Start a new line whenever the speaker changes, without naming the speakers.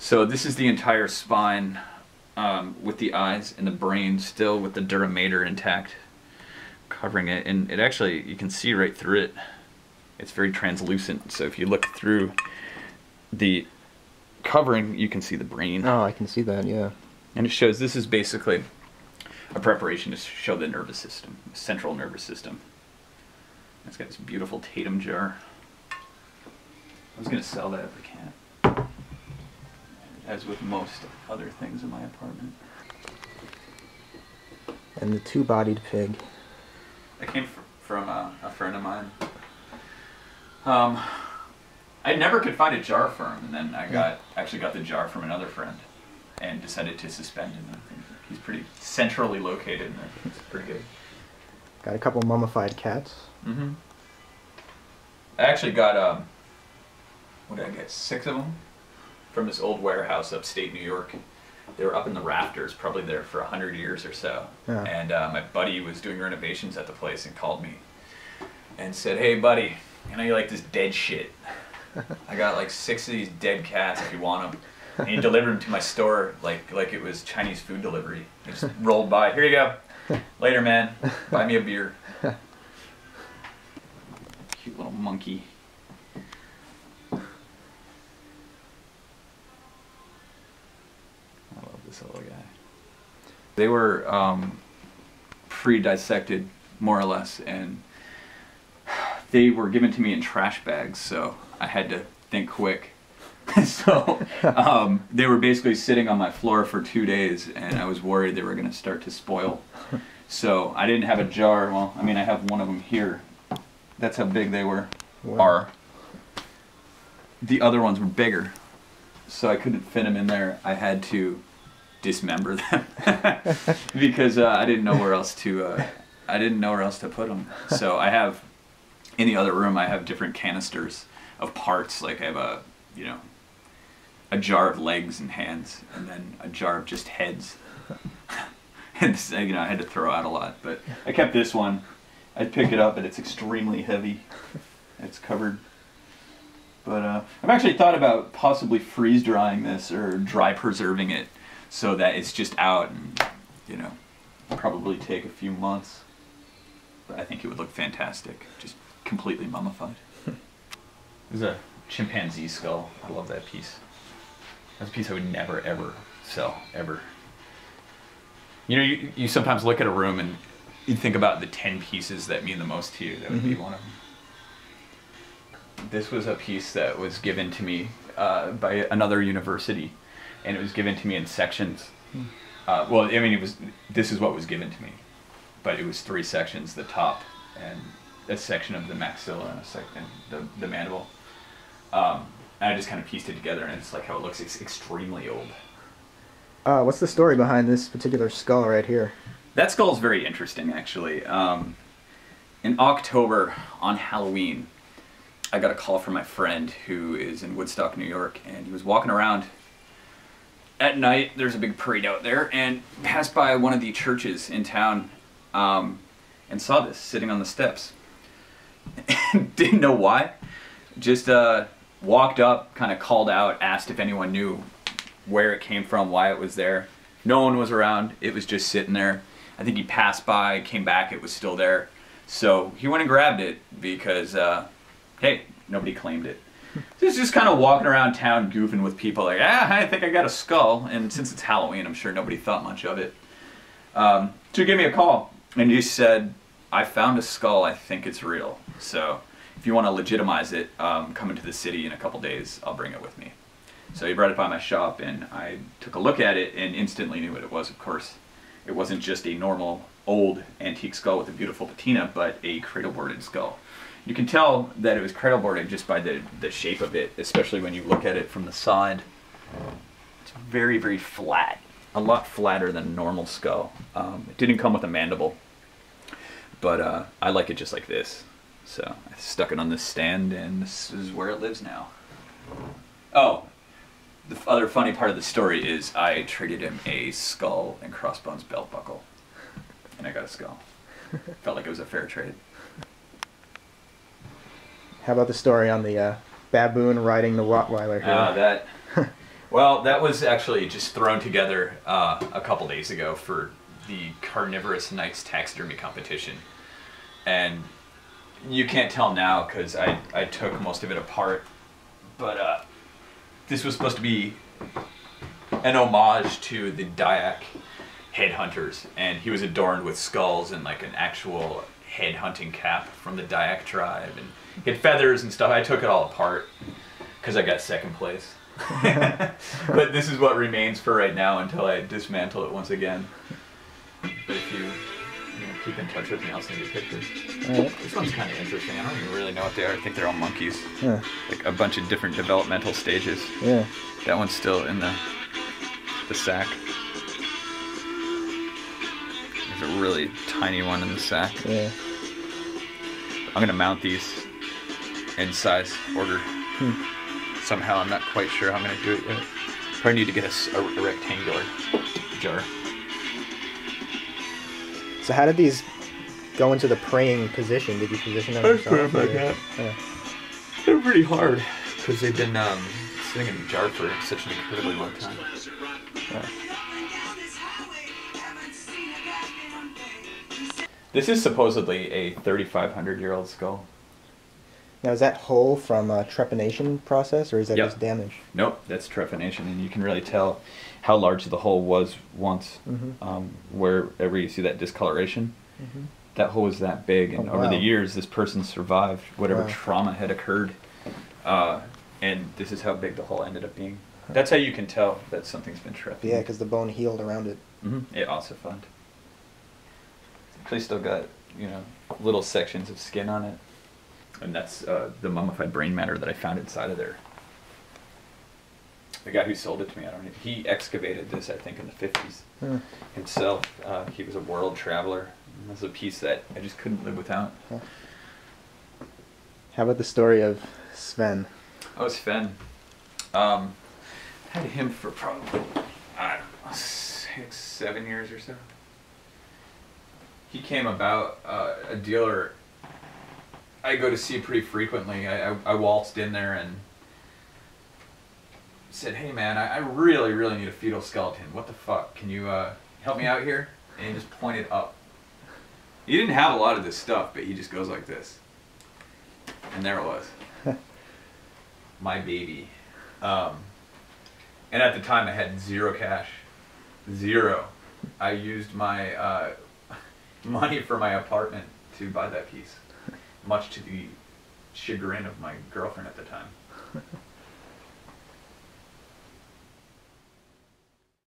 So this is the entire spine with the eyes and the brain still with the dura mater intact, covering it. And it actually, you can see right through it. It's very translucent. So if you look through the covering, you can see the brain.
Oh, I can see that, yeah.
And it shows this is basically a preparation to show the nervous system, the central nervous system. It's got this beautiful Tatum jar. I was going to sell that, but I can't. As with most other things in my apartment.
And the two-bodied pig.
That came from a friend of mine. I never could find a jar for him, and then I actually got the jar from another friend and decided to suspend him. He's pretty centrally located, and it's pretty good.
Got a couple mummified cats.
Mm-hmm. I actually got, what did I get, 6 of them? From this old warehouse upstate New York. They were up in the rafters, probably there for 100 years or so. Yeah. And my buddy was doing renovations at the place and called me and said, "Hey buddy, I know you like this dead shit. I got like 6 of these dead cats if you want them." And he delivered them to my store like it was Chinese food delivery. He just rolled by. "Here you go. Later, man. Buy me a beer." Cute little monkey. Little guy. They were pre-dissected, more or less, and they were given to me in trash bags, so I had to think quick. So they were basically sitting on my floor for 2 days, and I was worried they were going to start to spoil. So I didn't have a jar. Well, I mean, I have one of them here. That's how big they were. Wow. The other ones were bigger, so I couldn't fit them in there. I had to dismember them because I didn't know where else to put them. So I have in the other room I have different canisters of parts. Like I have a jar of legs and hands, and then a jar of just heads. And I had to throw out a lot, but I kept this one. I pick it up and it's extremely heavy. It's covered. But I've actually thought about possibly freeze drying this or dry preserving it, so that it's just out and, probably take a few months. But I think it would look fantastic, just completely mummified. This is a chimpanzee skull. I love that piece. That's a piece I would never, ever sell, ever. You sometimes look at a room and you think about the 10 pieces that mean the most to you. That would be one of them. This was a piece that was given to me by another university. And it was given to me in sections. Well, I mean, this is what was given to me, but it was 3 sections: the top, and a section of the maxilla, and a section the mandible. And I just kind of pieced it together, and it's like how it looks. It's extremely old.
What's the story behind this particular skull right here?
That skull is very interesting, actually. In October, on Halloween, I got a call from my friend who is in Woodstock, New York, and he was walking around at night. There's a big parade out there, and passed by one of the churches in town and saw this sitting on the steps. Didn't know why. Just walked up, kind of called out, asked if anyone knew where it came from, why it was there. No one was around. It was just sitting there. I think he passed by, came back, it was still there. So he went and grabbed it because, hey, nobody claimed it. So he's just kind of walking around town goofing with people like, I think I got a skull. And since it's Halloween, I'm sure nobody thought much of it. So he gave me a call and he said, "I found a skull, I think it's real. So if you want to legitimize it, come into the city in a couple days, I'll bring it with me." So he brought it by my shop and I took a look at it and instantly knew what it was, of course. It wasn't just a normal old antique skull with a beautiful patina, but a cradle-boarded skull. You can tell that it was cradle-boarded just by the shape of it, especially when you look at it from the side. It's very, very flat. A lot flatter than a normal skull. It didn't come with a mandible, but I like it just like this. So I stuck it on this stand and this is where it lives now. Oh, the other funny part of the story is I traded him a skull and crossbones belt buckle, and I got a skull. Felt like it was a fair trade.
How about the story on the baboon riding the Rottweiler here?
Well, that was actually just thrown together a couple days ago for the Carnivorous Knights taxidermy competition. And you can't tell now because I took most of it apart. But this was supposed to be an homage to the Dayak headhunters. And he was adorned with skulls and like an actual head hunting cap from the Dayak tribe. And he had feathers and stuff. I took it all apart because I got second place. But this is what remains for right now until I dismantle it once again. But if you keep in touch with me, I'll send you pictures.
Right.
This one's kind of interesting. I don't even really know what they are. I think they're all monkeys.
Yeah.
Like a bunch of different developmental stages.
Yeah.
That one's still in the sack. There's a really tiny one in the sack.
Yeah.
I'm gonna mount these in size order. Somehow I'm not quite sure how I'm gonna do it yet. Probably need to get a rectangular jar.
So how did these go into the praying position? Did you position them yourself? Yeah.
They're pretty hard because they've been sitting in a jar for such an incredibly long time.
Yeah.
This is supposedly a 3,500-year-old skull.
Now is that whole from a trepanation process, or is that
Yep.
just damage?
Nope, that's trepanation, and you can really tell how large the hole was once. Wherever you see that discoloration, that hole was that big, and over the years, this person survived whatever trauma had occurred, and this is how big the hole ended up being. That's how you can tell that something's been trepanated.
Yeah, because the bone healed around it.
It ossified. Actually, still got little sections of skin on it. And that's the mummified brain matter that I found inside of there. The guy who sold it to me, he excavated this, I think, in the 50s himself. He was a world traveler. And this is a piece that I just couldn't live without.
How about the story of Sven?
Oh, Sven. Had him for probably, I don't know, 6, 7 years or so. He came about a dealer I go to see pretty frequently. I waltzed in there and said, "Hey man, I really, really need a fetal skeleton. What the fuck? Can you help me out here?" And he just pointed up. He didn't have a lot of this stuff, but he just goes like this. And there it was. My baby. And at the time I had zero cash. Zero. I used my money for my apartment to buy that piece. Much to the chagrin of my girlfriend at the time.